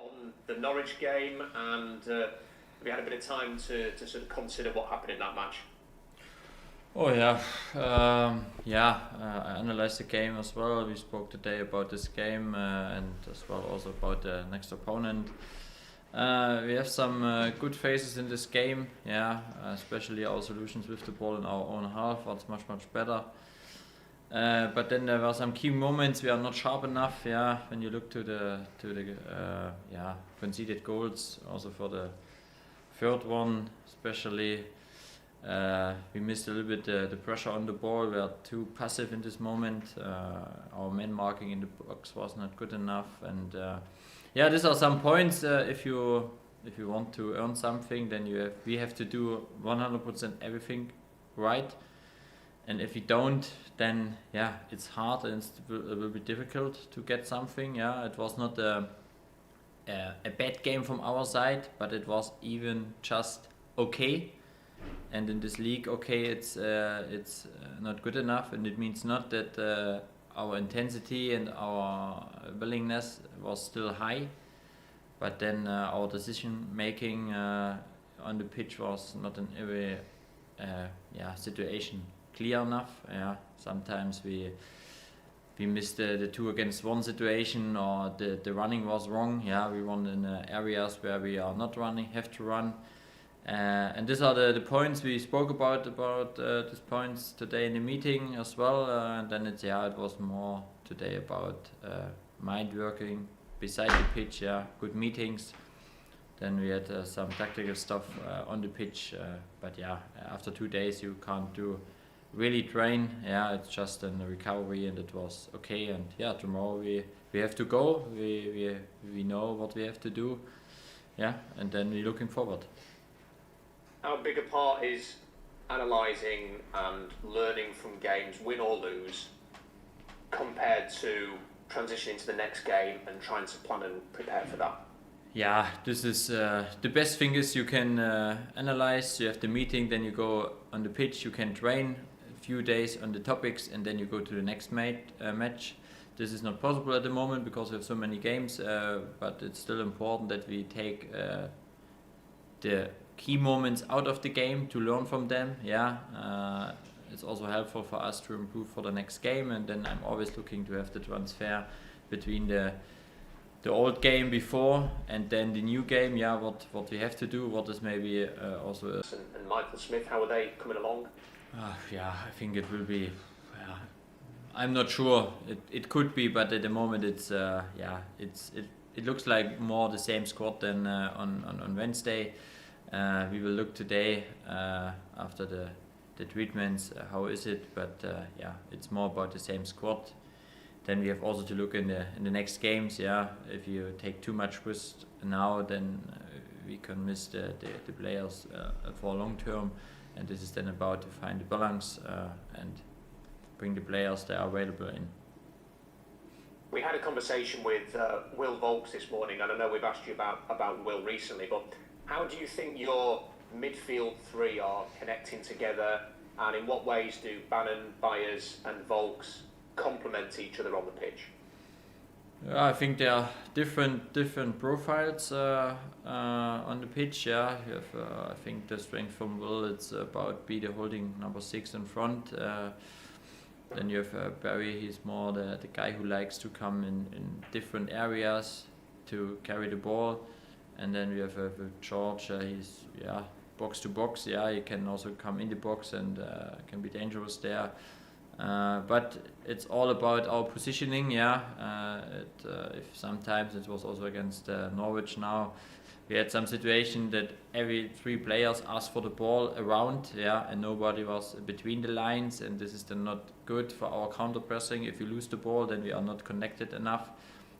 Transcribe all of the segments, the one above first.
On the Norwich game, and we had a bit of time to sort of consider what happened in that match. Oh yeah, I analyzed the game as well. We spoke today about this game and as well also about the next opponent. We have some good phases in this game, especially our solutions with the ball in our own half was much better. But then there were some key moments we are not sharp enough. When you look to the conceded goals, also for the third one, especially. We missed a little bit the pressure on the ball. We are too passive in this moment. Our man marking in the box was not good enough, and these are some points. If you want to earn something, then we have to do 100% everything right. And if we don't, then it's hard and it will be difficult to get something. It was not a bad game from our side, but it was even just okay. And in this league, it's not good enough, and it means not that our intensity and our willingness was still high, but then our decision making on the pitch was not in every situation clear enough. Sometimes we missed the 2 against 1 situation, or the running was wrong. We run in areas where we are not running, have to run. And these are the points we spoke about these points today in the meeting as well. And then it was more today about mind working beside the pitch. Good meetings. Then we had some tactical stuff on the pitch. But after 2 days you can't do really train. It's just a recovery, and it was okay. And tomorrow we have to go. We know what we have to do. And then we're looking forward. How big a part is analysing and learning from games, win or lose, compared to transitioning to the next game and trying to plan and prepare for that? This is the best thing is you can analyze. You have the meeting, then you go on the pitch. You can train a few days on the topics, and then you go to the next match. This is not possible at the moment because we have so many games, but it's still important that we take the key moments out of the game to learn from them. It's also helpful for us to improve for the next game, and then I'm always looking to have the transfer between the old game before and then the new game. What we have to do, what is maybe also and Michael Smith, how are they coming along? I think it will be. I'm not sure. It could be, but at the moment it looks like more the same squad than on Wednesday. We will look today after the treatments, how is it, but it's more about the same squad. Then we have also to look in the next games. If you take too much risk now, then we can miss the players for long term, and this is then about to find the balance and bring the players that are available in. We had a conversation with Will Volks this morning, and I know we've asked you about Will recently, but how do you think your midfield 3 are connecting together, and in what ways do Bannon, Byers and Volks complement each other on the pitch? I think there are different profiles on the pitch. You have, I think the strength from Will, it's about be the holding number 6 in front. Then you have Barry, he's more the guy who likes to come in different areas to carry the ball. And then we have George, he's box to box. He can also come in the box and can be dangerous there. But it's all about our positioning. If sometimes it was also against Norwich now, we had some situation that every 3 players asked for the ball around, and nobody was between the lines, and this is then not good for our counter pressing. If you lose the ball, then we are not connected enough.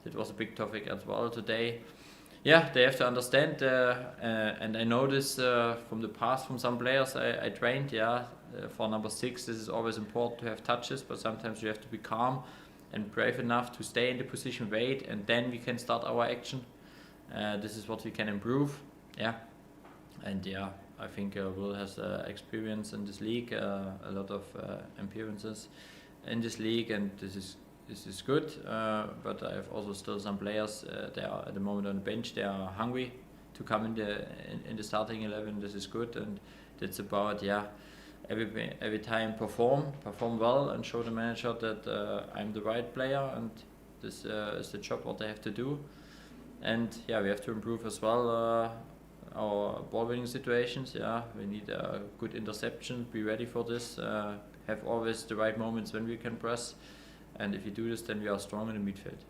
It was a big topic as well today. They have to understand, and I know this from the past from some players I trained. For number 6, this is always important to have touches, but sometimes you have to be calm and brave enough to stay in the position, wait, and then we can start our action. This is what we can improve. And I think Will has experience in this league, a lot of appearances in this league, and this is is good, but I have also still some players. They are at the moment on the bench. They are hungry to come in the starting 11. This is good, and it's about every time perform well and show the manager that I'm the right player, and this is the job what they have to do. And we have to improve as well our ball winning situations. We need a good interception. Be ready for this. Have always the right moments when we can press, and if you do this, then we are strong in the midfield.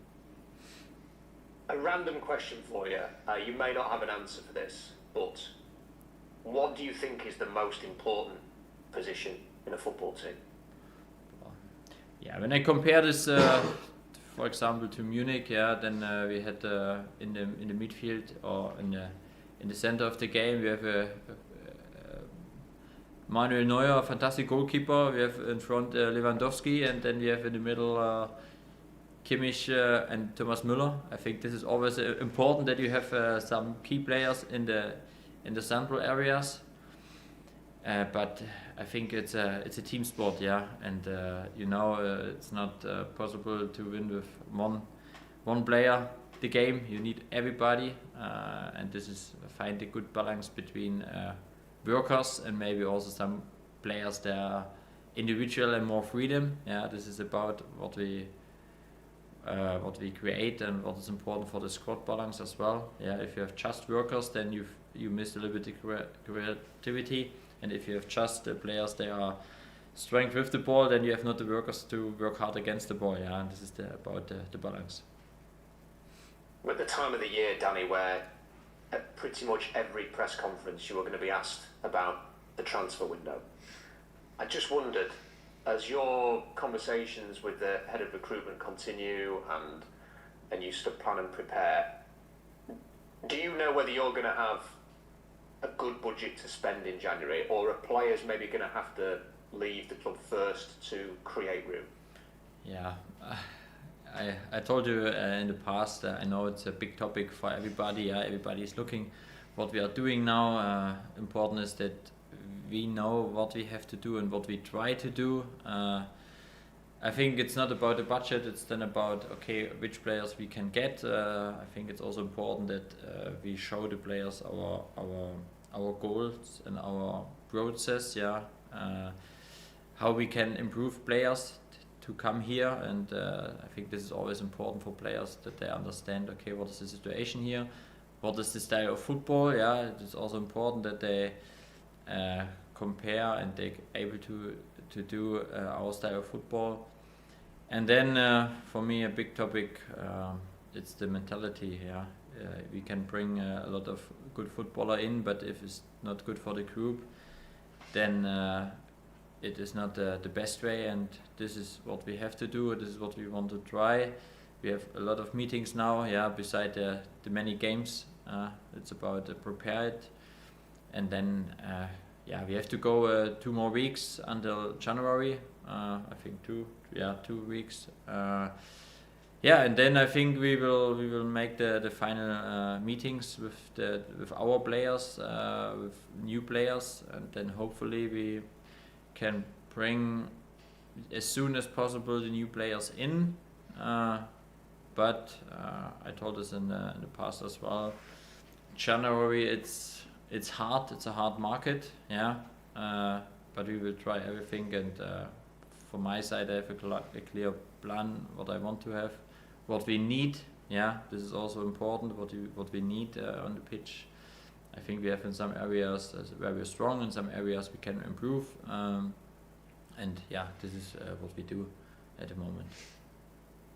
A random question for you. You may not have an answer for this, but what do you think is the most important position in a football team? When I compare this, for example, to Munich, then we had in the midfield or in the center of the game, we have Manuel Neuer, a fantastic goalkeeper. We have in front Lewandowski, and then we have in the middle Kimmich and Thomas Müller. I think this is always important that you have some key players in the central areas. But I think it's a team sport, and it's not possible to win with one player the game. You need everybody, and this is find a good balance between workers and maybe also some players that are individual and more freedom. This is about what we create and what is important for the squad balance as well. If you have just workers, then you miss a little bit the creativity, and if you have just the players that are strength with the ball, then you have not the workers to work hard against the ball. And this is about the balance. We're at the time of the year, Danny, where at pretty much every press conference you are going to be asked about the transfer window. I just wondered, as your conversations with the head of recruitment continue and you sort of plan and prepare, do you know whether you're going to have a good budget to spend in January, or are players maybe going to have to leave the club first to create room? I told you in the past, I know it's a big topic for everybody. Everybody is looking what we are doing now. Important is that we know what we have to do and what we try to do. I think it's not about the budget, it's then about which players we can get. I think it's also important that we show the players our goals and our process, how we can improve players to come here, and I think this is always important for players, that they understand what is the situation here, what is the style of football. It is also important that they compare and they're able to do our style of football. And then for me a big topic, it's the mentality. We can bring a lot of good footballer in, but if it's not good for the group, then it is not the best way, and this is what we have to do. This is what we want to try. We have a lot of meetings now, beside the many games. It's about prepare it, and then we have to go 2 more weeks until January. I think 2 weeks. And then I think we will make the final meetings with our players, with new players, and then hopefully we can bring as soon as possible the new players in. But I told us in the past as well, January it's hard. It's a hard market. But we will try everything, and from my side I have a clear plan what I want to have, what we need. This is also important, what we need on the pitch. I think we have in some areas where we're strong, in some areas we can improve, and this is what we do at the moment.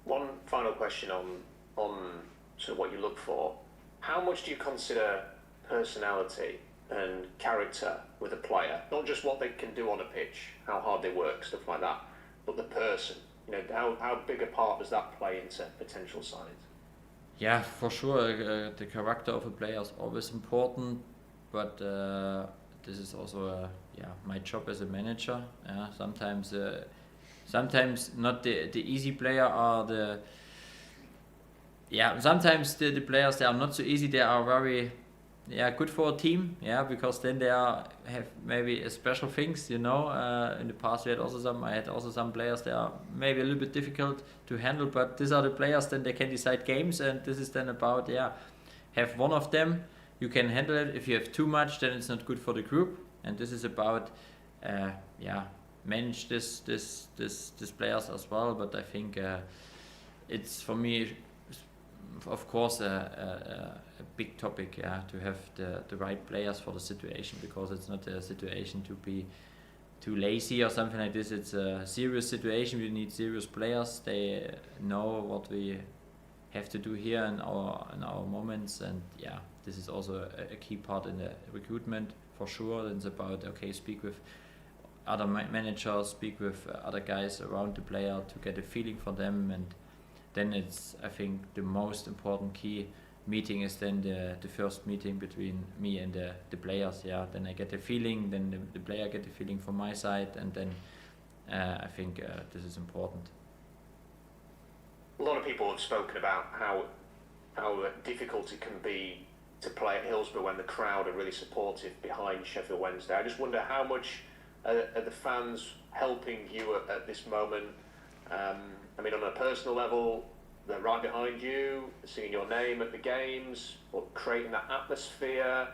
One final question on sort of what you look for. How much do you consider personality and character with a player? Not just what they can do on a pitch, how hard they work, stuff like that, but the person. How big a part does that play into potential signings? For sure, the character of a player is always important, but this is also my job as a manager. Sometimes not the easy player are sometimes the players, they are not so easy. They are very good for a team, because then they have maybe special things, in the past I had also some players that are maybe a little bit difficult to handle, but these are the players then they can decide games, and this is then about have one of them, you can handle it. If you have too much, then it's not good for the group, and this is about manage this players as well. But I think it's for me, of course, a big topic, to have the right players for the situation, because it's not a situation to be too lazy or something like this. It's a serious situation. We need serious players. They know what we have to do here in our moments, and this is also a key part in the recruitment for sure. It's about speak with other managers, speak with other guys around the player to get a feeling for them, and then it's, I think, the most important key meeting is then the first meeting between me and the players. Then I get a feeling, then the player get a feeling from my side, and then I think this is important. A lot of people have spoken about how difficult it can be to play at Hillsborough when the crowd are really supportive behind Sheffield Wednesday. I just wonder how much are the fans helping you at this moment? I mean, on a personal level, they're right behind you, singing your name at the games, or creating that atmosphere.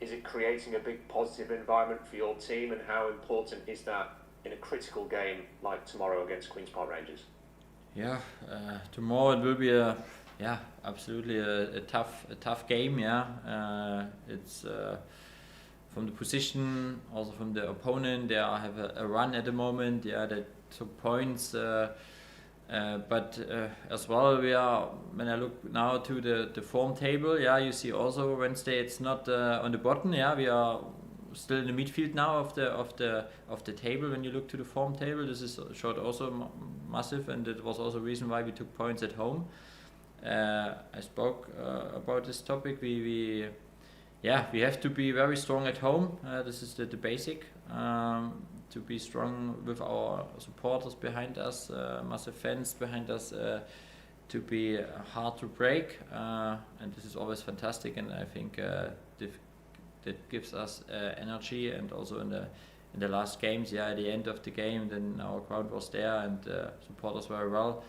Is it creating a big positive environment for your team, and how important is that in a critical game like tomorrow against Queen's Park Rangers? Tomorrow it will be absolutely a tough game. It's from the position, also from the opponent. They have a run at the moment. They took points. But as well, when I look now to the form table, you see also Wednesday it's not on the bottom. We are still in the midfield now of the table. When you look to the form table, this is showed also massive, and it was also a reason why we took points at home. I spoke about this topic. We have to be very strong at home. This is the basic. To be strong with our supporters behind us, massive fans behind us, to be hard to break, and this is always fantastic. And I think that gives us energy. And also in the last games, at the end of the game, then our crowd was there and supporters very well.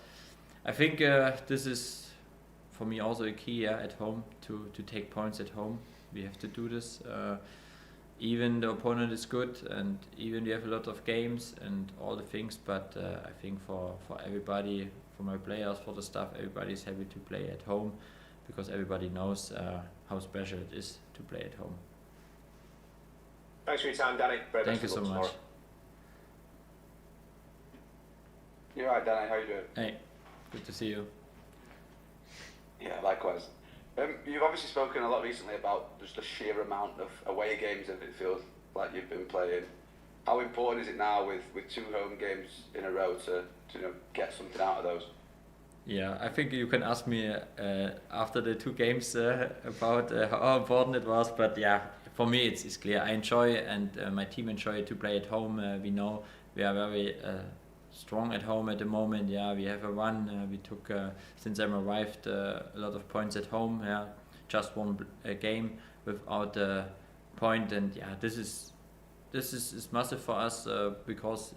I think this is for me also a key at home to take points at home. We have to do this. Even the opponent is good, and even we have a lot of games and all the things, but I think for everybody, for my players, for the staff, everybody is happy to play at home, because everybody knows how special it is to play at home. Thanks for your time, Danny. Thank you so much. You're right, Danny. How you doing? Hey, good to see you. Yeah, likewise. You've obviously spoken a lot recently about just the sheer amount of away games that it feels like you've been playing. How important is it now with 2 home games in a row to get something out of those? Yeah, I think you can ask me after the 2 games about how important it was, but for me it's clear. I enjoy, and my team enjoy to play at home. We know we are very strong at home at the moment. We have a run. We took since I arrived a lot of points at home. Just one game without a point, and this is massive for us, because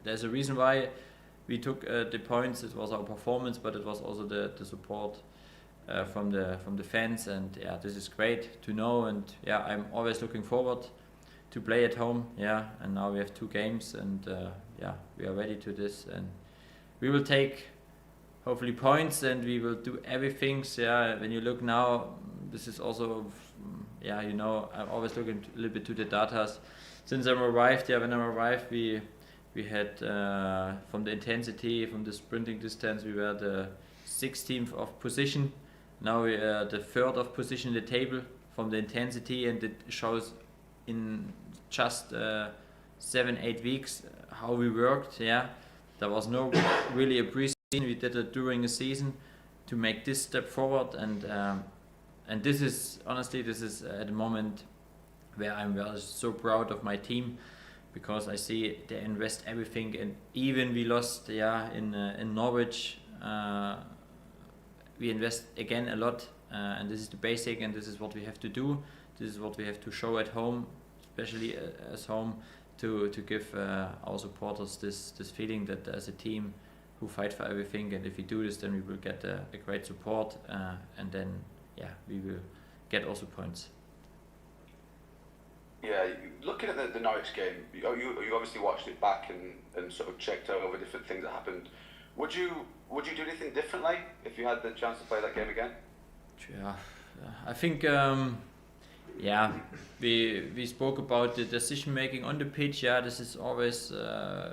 there's a reason why we took the points. It was our performance, but it was also the support from the fans, and this is great to know. And I'm always looking forward to play at home. And now we have 2 games, and we are ready to this, and we will take hopefully points, and we will do everything. When you look now, this is also I'm always looking a little bit to the data. Since I'm arrived, when I arrived, we had from the intensity, from the sprinting distance, we were the 16th of position. Now we are the 3rd of position in the table from the intensity, and it shows in just 7-8 weeks how we worked. There was no really a pre-season. We did it during the season to make this step forward, and this is honestly at the moment where I'm so proud of my team, because I see they invest everything, and even we lost in Norwich, we invest again a lot, and this is the basic, and this is what we have to do this is what we have to show at home, especially as home, to give our supporters this feeling that as a team who fight for everything, and if we do this, then we will get a great support, and then we will get also points. Yeah, looking at the Norwich game, you obviously watched it back and sort of checked over different things that happened. Would you do anything differently if you had the chance to play that game again? Yeah, I think we spoke about the decision making on the pitch. Yeah, this is always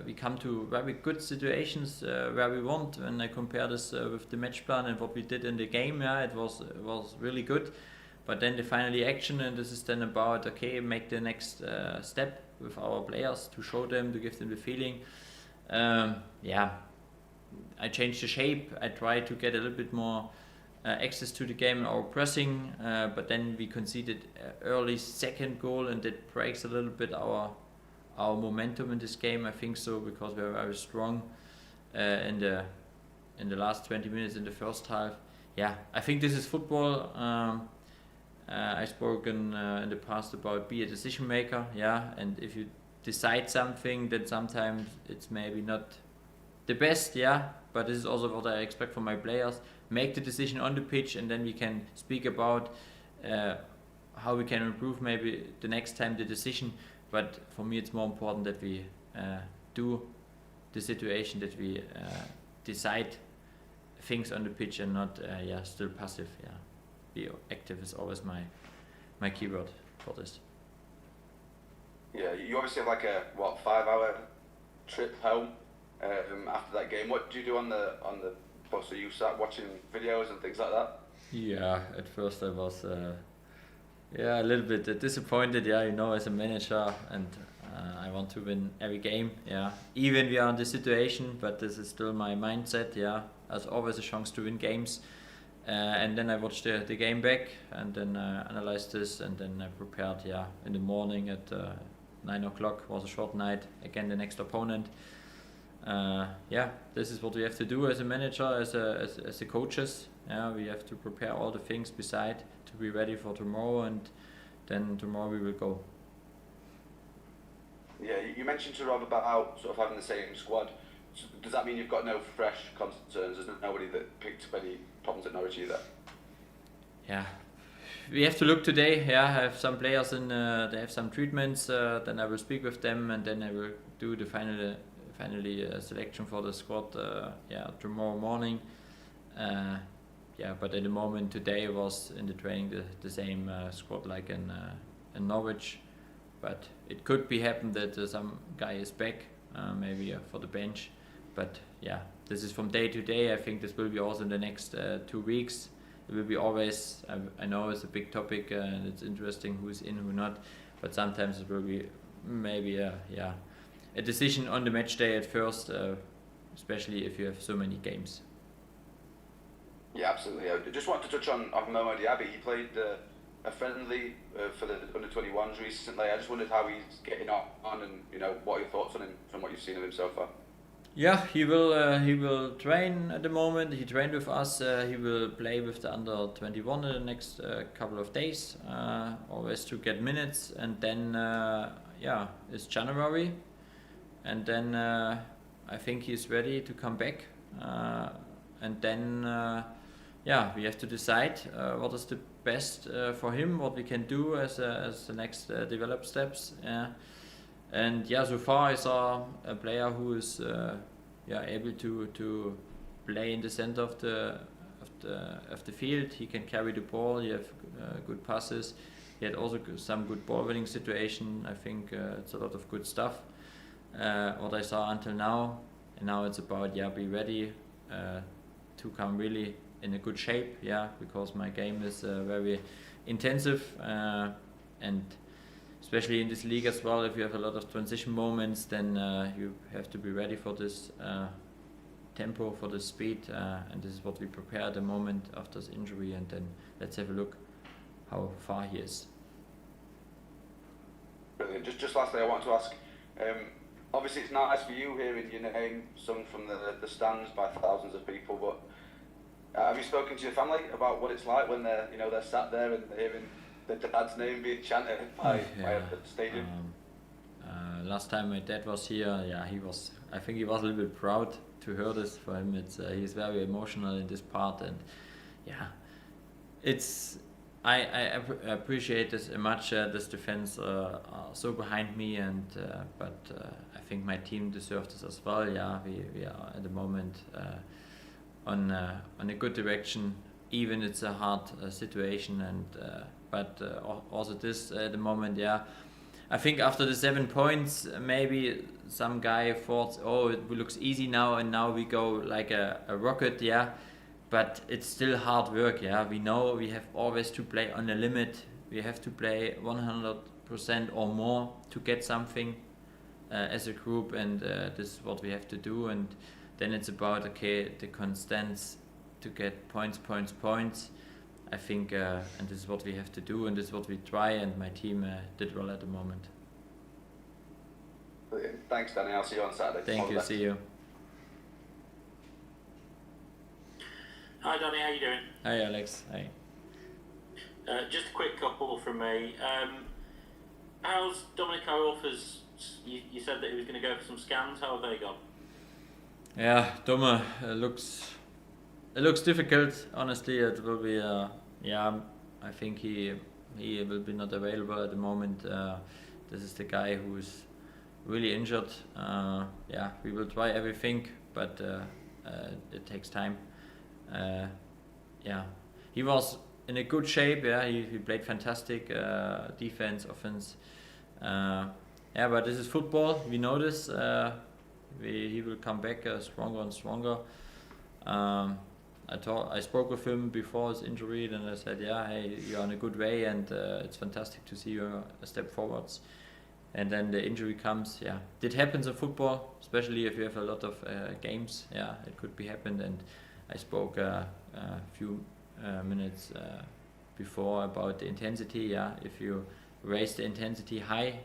we come to very good situations where we want. When I compare this with the match plan and what we did in the game, it was really good. But then the final action, and this is then about make the next step with our players to show them, to give them the feeling. I changed the shape. I tried to get a little bit more access to the game in our pressing, but then we conceded early second goal, and that breaks a little bit our momentum in this game. I think so, because we were very strong in the last 20 minutes in the first half. Yeah, I think this is football. I've spoken in the past about be a decision maker. Yeah, and if you decide something, then sometimes it's maybe not the best. Yeah, but this is also what I expect from my players. Make the decision on the pitch, and then we can speak about how we can improve maybe the next time the decision. But for me, it's more important that we do the situation, that we decide things on the pitch and not still passive. Yeah, be active is always my keyword for this. Yeah, you obviously have like a 5-hour trip home after that game. What do you do on the bus? Are you sat watching videos and things like that? Yeah, at first I was a little bit disappointed. Yeah, as a manager, and I want to win every game. Yeah, even we are in this situation, but this is still my mindset. Yeah, there's always a chance to win games. And then I watched the game back, and then analyzed this, and then I prepared. Yeah, in the morning at 9 o'clock was a short night. Again, the next opponent. This is what we have to do as a manager, as a coaches. Yeah, we have to prepare all the things beside to be ready for tomorrow, and then tomorrow we will go. Yeah, you mentioned to Rob about sort of having the same squad. So does that mean you've got no fresh concerns? There's nobody that picked up any problems at Norwich either? Yeah, we have to look today. Yeah, I have some players they have some treatments. Then I will speak with them, and then I will do the finally selection for the squad. Tomorrow morning. But at the moment today was in the training the same squad like in Norwich. But it could be happen that some guy is back, maybe for the bench. But this is from day to day. I think this will be also in the next 2 weeks. It will be always, I know it's a big topic and it's interesting who's in, who not. But sometimes it will be maybe a decision on the match day at first, especially if you have so many games. Yeah, absolutely. I just wanted to touch on Mohamed Abia. He played a friendly for the under-21s recently. I just wondered how he's getting on and what are your thoughts on him from what you've seen of him so far? Yeah, he will train at the moment. He trained with us. He will play with the under-21 in the next couple of days, always to get minutes. And then it's January, and then I think he's ready to come back. And then we have to decide what is the best for him, what we can do as the next develop steps. And so far I saw a player who is able to play in the center of the field. He can carry the ball. He have good passes. He had also some good ball winning situation. I think it's a lot of good stuff what I saw until now. And now it's about be ready to come really in a good shape. Because my game is very intensive and especially in this league as well, if you have a lot of transition moments, then you have to be ready for this tempo, for the speed, and this is what we prepare at the moment after this injury. And then let's have a look how far he is. Brilliant. Just lastly, I want to ask. Obviously, it's nice for you hearing your name sung from the stands by thousands of people. But have you spoken to your family about what it's like when they're sat there and hearing the dad's name being chanted by at the stadium? Last time my dad was here, yeah, I think he was a little bit proud to hear this. For him, he's very emotional in this part, and yeah, I appreciate this much. This defense are so behind me, and but I think my team deserves this as well. Yeah, we are at the moment on a good direction. Even it's a hard situation, and but also this at the moment, yeah. I think after the 7 points, maybe some guy thought, oh, it looks easy now, and now we go like a rocket, yeah. But it's still hard work, yeah. We know we have always to play on the limit. We have to play 100% or more to get something as a group, and this is what we have to do. And then it's about, okay, the constants to get points. I think, and this is what we have to do, and this is what we try, and my team did well at the moment. Brilliant. Thanks, Danny. I'll see you on Saturday. Thank you. See you. Hi, Danny. How you doing? Hi, Alex. Hi. Just a quick couple from me. How's Dominic CalvertLewin? You said that he was going to go for some scans. How have they gone? Yeah, Dome It looks difficult. Honestly, it will be. I think he will be not available at the moment. This is the guy who is really injured. We will try everything, but it takes time. He was in a good shape. Yeah, he played fantastic defense, offense. But this is football. We know this. He will come back stronger and stronger. I spoke with him before his injury, and I said, yeah, hey, you're on a good way, and it's fantastic to see you a step forwards. And then the injury comes. Yeah, it happens in football, especially if you have a lot of games. Yeah, it could be happened. And I spoke a few minutes before about the intensity. Yeah, if you raise the intensity high,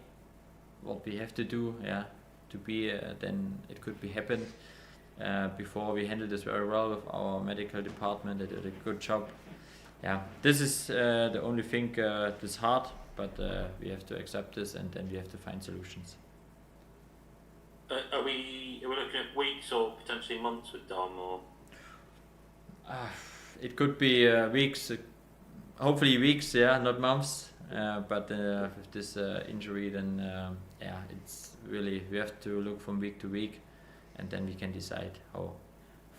what we have to do, to be, then it could be happened. Before we handled this very well with our medical department, they did a good job. Yeah, this is the only thing that's hard, but we have to accept this, and then we have to find solutions. Are we looking at weeks or potentially months with Dom, or? It could be weeks, hopefully weeks, not months. But with this injury, then it's really, we have to look from week to week, and then we can decide how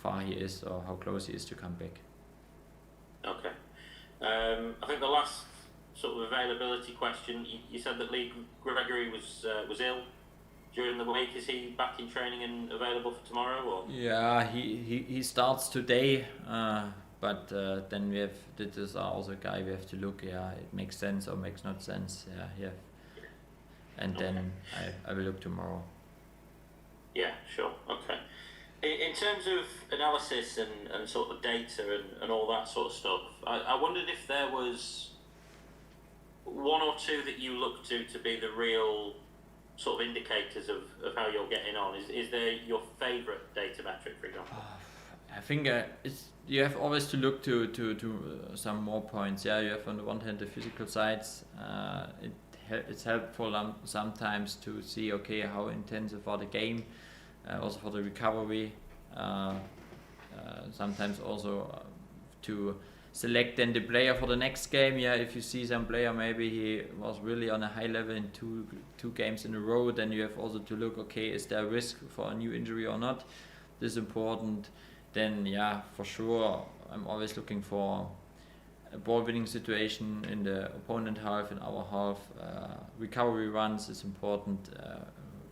far he is or how close he is to come back. Okay. I think the last sort of availability question, you said that Gregory was ill during the week. Is he back in training and available for tomorrow? Or? Yeah, he starts today, but then we have, this is also a guy we have to look, it makes sense or makes not sense, and okay. Then I will look tomorrow. Yeah, sure, okay. In terms of analysis and sort of data and all that sort of stuff, I wondered if there was one or two that you look to be the real sort of indicators of how you're getting on. Is there your favourite data metric, for example? I think you have always to look to some more points. Yeah, you have on the one hand the physical sides. It's helpful sometimes to see, okay, how intensive are the game, also for the recovery. Sometimes also to select then the player for the next game. Yeah, if you see some player, maybe he was really on a high level in two games in a row, then you have also to look, okay, is there a risk for a new injury or not? This is important. Then, for sure, I'm always looking for a ball-winning situation in the opponent half, in our half. Recovery runs is important.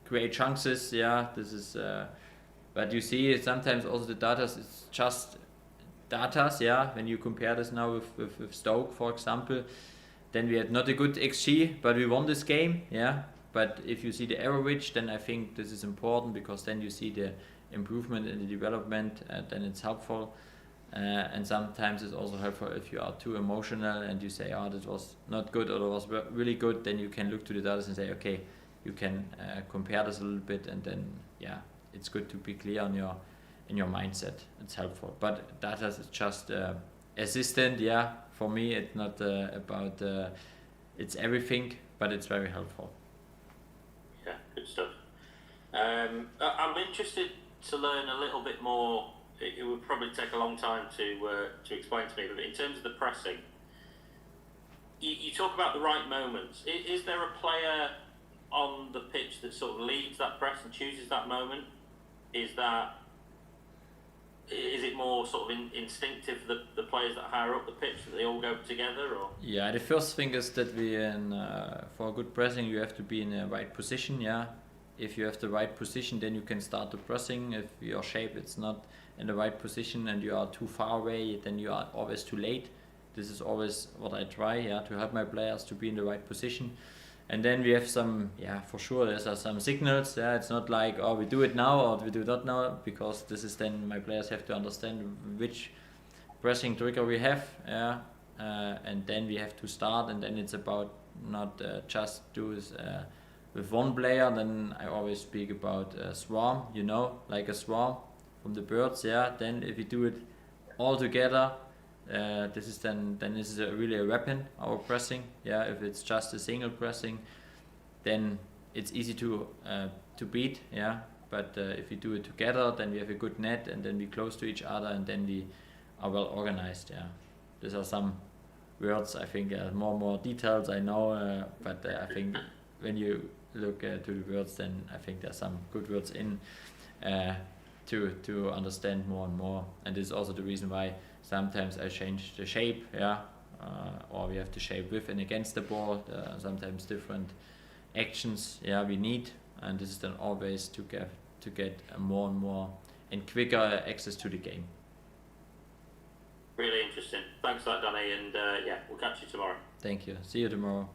Create chances, this is. But you see, sometimes also the data is just data. When you compare this now with Stoke, for example, then we had not a good XG, but we won this game. But if you see the average, then I think this is important, because then you see the improvement in the development, then it's helpful. And sometimes it's also helpful if you are too emotional and you say, oh, this was not good or it was really good, then you can look to the data and say, okay, you can compare this a little bit, and then it's good to be clear on your mindset. It's helpful, but data is just assistant. For me, it's not about it's everything, but it's very helpful. Yeah, good stuff. I'm interested to learn a little bit more. It would probably take a long time to explain to me, but in terms of the pressing, you talk about the right moments. Is there a player on the pitch that sort of leads that press and chooses that moment? Is it more sort of instinctive for the players that are higher up the pitch, that they all go together? Or Yeah, the first thing is that for good pressing you have to be in the right position. Yeah, if you have the right position, then you can start the pressing. If your shape it's not in the right position and you are too far away, then you are always too late. This is always what I try, to help my players to be in the right position. And then we have some, for sure, there's some signals. It's not like, we do it now or we do that now, because this is then my players have to understand which pressing trigger we have. And then we have to start, and then it's about not just do it with one player. Then I always speak about a swarm, like a swarm from the birds. Then if we do it all together, this is really a weapon, our pressing. If it's just a single pressing, then it's easy to beat. But if we do it together, then we have a good net, and then we close to each other, and then we are well organized. These are some words. I think more details I know, but I think when you look to the words, then I think there's some good words in to understand more and more. And this is also the reason why sometimes I change the shape, or we have to shape with and against the ball. Sometimes different actions, we need, and this is then always to get more and more and quicker access to the game. Really interesting. Thanks for that, Danny, and we'll catch you tomorrow. Thank you. See you tomorrow.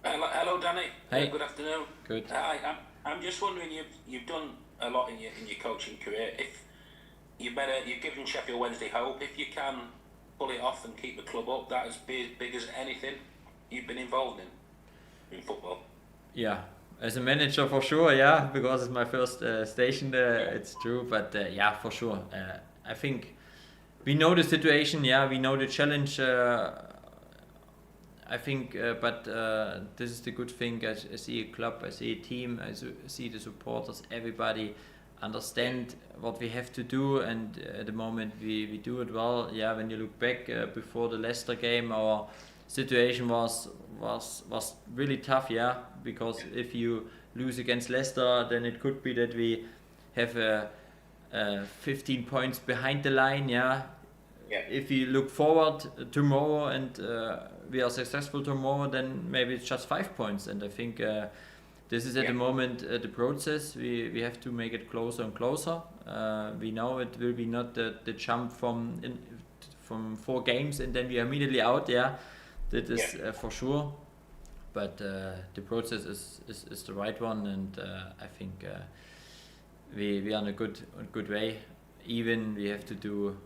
Hello, Danny. Hey. Good afternoon. Good. Hi. I'm just wondering, you've done a lot in your coaching career. If you've given Sheffield Wednesday hope. If you can pull it off and keep the club up, that is big as anything you've been involved in football. Yeah, as a manager for sure, because it's my first station there, it's true, but for sure. I think we know the situation, we know the challenge, I think, but this is the good thing. I see a club, I see a team, I see the supporters, everybody understand what we have to do, and at the moment we do it well. When you look back before the Leicester game, our situation was really tough, because if you lose against Leicester, then it could be that we have 15 points behind the line. If you look forward tomorrow and we are successful tomorrow, then maybe it's just 5 points. And I think this is at the moment the process. We have to make it closer and closer. We know it will be not the jump from 4 games and then we are immediately out. That is for sure. But the process is the right one, and I think we are in a good way. Even we have to do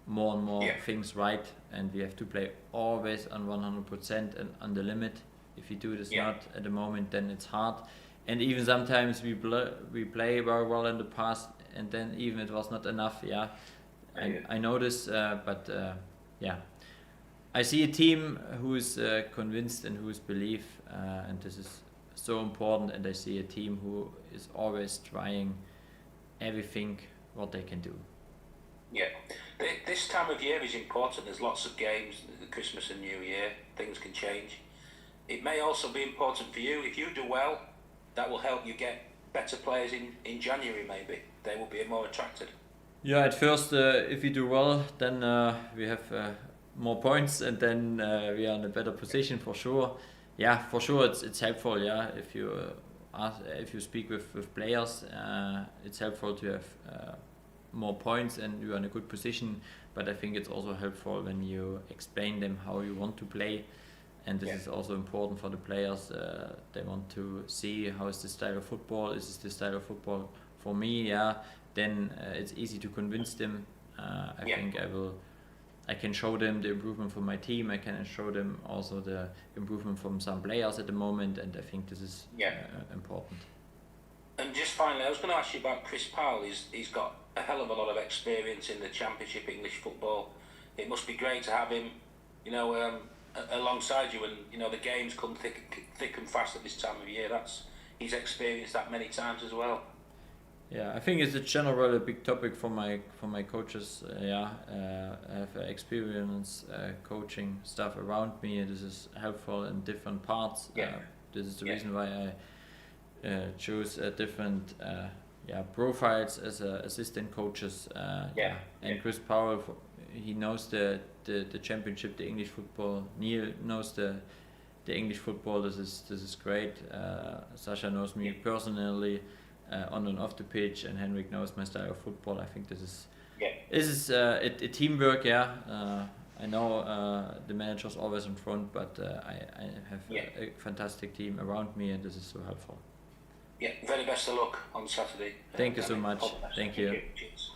more and more things right, and we have to play always on 100% and on the limit. If you do this not at the moment, then it's hard. And even sometimes we play very well in the past, and then even it was not enough. I know this, but I see a team who is convinced and who is believe, and this is so important. And I see a team who is always trying everything what they can do. This time of year is important. There's lots of games, Christmas and New Year, things can change. It may also be important for you. If you do well, that will help you get better players in January maybe. They will be more attracted. At first, if you do well, then we have more points, and then we are in a better position for sure. For sure it's helpful. If you speak with players, it's helpful to have more points and you are in a good position. But I think it's also helpful when you explain them how you want to play, and this is also important for the players. They want to see how is the style of football. Is this the style of football for me? Then it's easy to convince them. I think I can show them the improvement from my team. I can show them also the improvement from some players at the moment, and I think this is important. And just finally, I was going to ask you about Chris Powell. He's got a hell of a lot of experience in the Championship English football. It must be great to have him, alongside you, and you know the games come thick and fast at this time of year. He's experienced that many times as well. Yeah, I think it's a general a big topic for my coaches. I have experience coaching stuff around me. This is helpful in different parts. Yeah. This is the reason why I chose different profiles as assistant coaches. And Chris Powell, he knows the championship, the English football. Neil knows the English football. This is great. Sasha knows me personally. On and off the pitch, and Henrik knows my style of football. I think this is a teamwork. I know the manager's always in front, but I have a fantastic team around me, and this is so helpful. Yeah, very best of luck on Saturday. Thank you so much. Thank you. Cheers.